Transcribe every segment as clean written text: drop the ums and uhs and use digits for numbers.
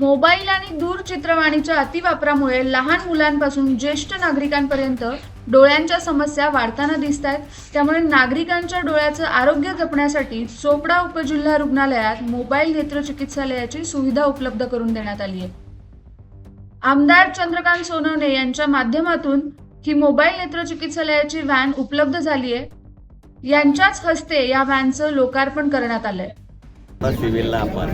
Mobile आणि दूरचित्रवाणीच्या अतिवापरामुळे लहान मुलांपासून ज्येष्ठ नागरिकांपर्यंत डोळ्यांच्या समस्या वाढताना दिसत आहेत। त्यामुळे नागरिकांच्या डोळ्याचं आरोग्य जपण्यासाठी चोपडा उपजिल्हा रुग्णालयात मोबाईल नेत्रचिकित्सालयाची सुविधा उपलब्ध करून देण्यात आली आहे। आमदार चंद्रकांत सोनवणे यांच्या माध्यमातून ही मोबाईल नेत्रचिकित्सालयाची व्हॅन उपलब्ध झाली आहे। यांच्याच हस्ते या व्हॅनचं लोकार्पण करण्यात आलंय। सिव्हिलला आपण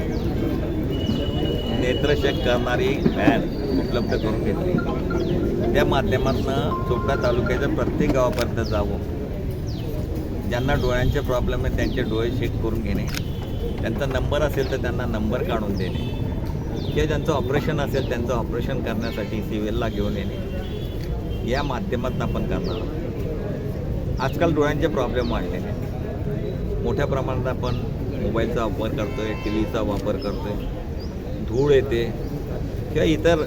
नेत्रचेक करणारी व्हॅन उपलब्ध करून घेतली। त्या माध्यमातून चोपडा तालुक्याच्या प्रत्येक गावापर्यंत जावं, ज्यांना डोळ्यांचे प्रॉब्लेम आहेत त्यांचे डोळे चेक करून घेणे, त्यांचा नंबर असेल तर त्यांना नंबर काढून देणे, किंवा ज्यांचं ऑपरेशन असेल त्यांचं ऑपरेशन करण्यासाठी सिव्हिलला घेऊन येणे, या माध्यमातून आपण करणार आहोत। आजकाल डोळ्यांचे प्रॉब्लेम वाढलेले, मोठ्या प्रमाणात आपण मोबाईलचा वापर करतोय, टी व्हीचा वापर करतोय, धूळ येते किंवा इतर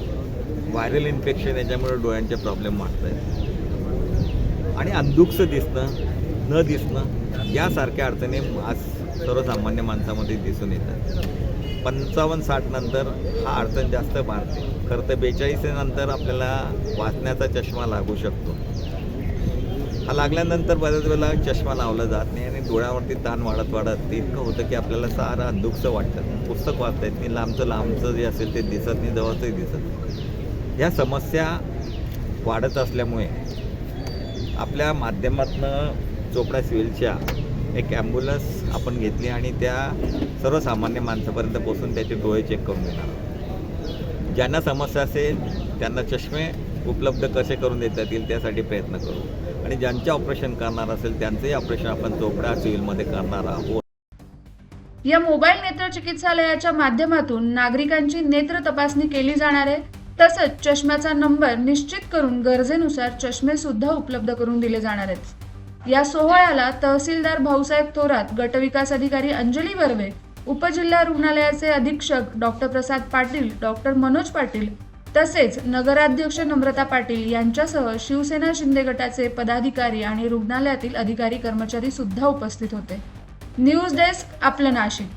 व्हायरल इन्फेक्शन याच्यामुळे डोळ्यांचे प्रॉब्लेम वाढत आहेत आणि अंधुकसं दिसणं, न दिसणं यासारख्या अडचणी आज सर्वसामान्य माणसामध्ये दिसून येतात। 55-60 नंतर हा अडचण जास्त वाढते। खरं तर 42 नंतर आपल्याला वाचण्याचा चष्मा लागू शकतो। हा लागल्यानंतर बऱ्याच वेळेला चष्मा लावला जात नाही आणि डोळ्यावरती ताण वाढत ते इतकं होतं की आपल्याला सारं अंधुकसं वाटतं, पुस्तक वाचता येत नाही, लांबचं जे असेल ते दिसत नाही, जवळचंही दिसत नाही। ह्या समस्या वाढत असल्यामुळे आपल्या माध्यमातून चोपडा सिव्हिलच्या एक ॲम्ब्युलन्स आपण घेतली आणि त्या सर्वसामान्य माणसापर्यंत पोहोचून त्याचे डोळे चेक करून देणार। ज्यांना समस्या असेल त्यांना चष्मे उपलब्ध कसे करून देता येतील त्यासाठी प्रयत्न करू आणि ज्यांचे ऑपरेशन करणार असेल त्यांचंही ऑपरेशन आपण चोपडा सिव्हिलमध्ये करणार आहोत। या मोबाईल नेत्र चिकित्सालयाच्या माध्यमातून नागरिकांची नेत्र तपासणी केली जाणार आहे। तसंच चष्म्याचा नंबर निश्चित करून गरजेनुसार चष्मे सुद्धा उपलब्ध करून दिले जाणार आहेत। या सोहळ्याला तहसीलदार भाऊसाहेब थोरात, गटविकास अधिकारी अंजली बर्वे, उपजिल्हा रुग्णालयाचे अधीक्षक डॉक्टर प्रसाद पाटील, डॉक्टर मनोज पाटील तसेच नगराध्यक्ष नम्रता पाटील यांच्यासह शिवसेना शिंदे गटाचे पदाधिकारी आणि रुग्णालयातील अधिकारी कर्मचारी सुद्धा उपस्थित होते। न्यूज डेस्क, आपलं नाशिक।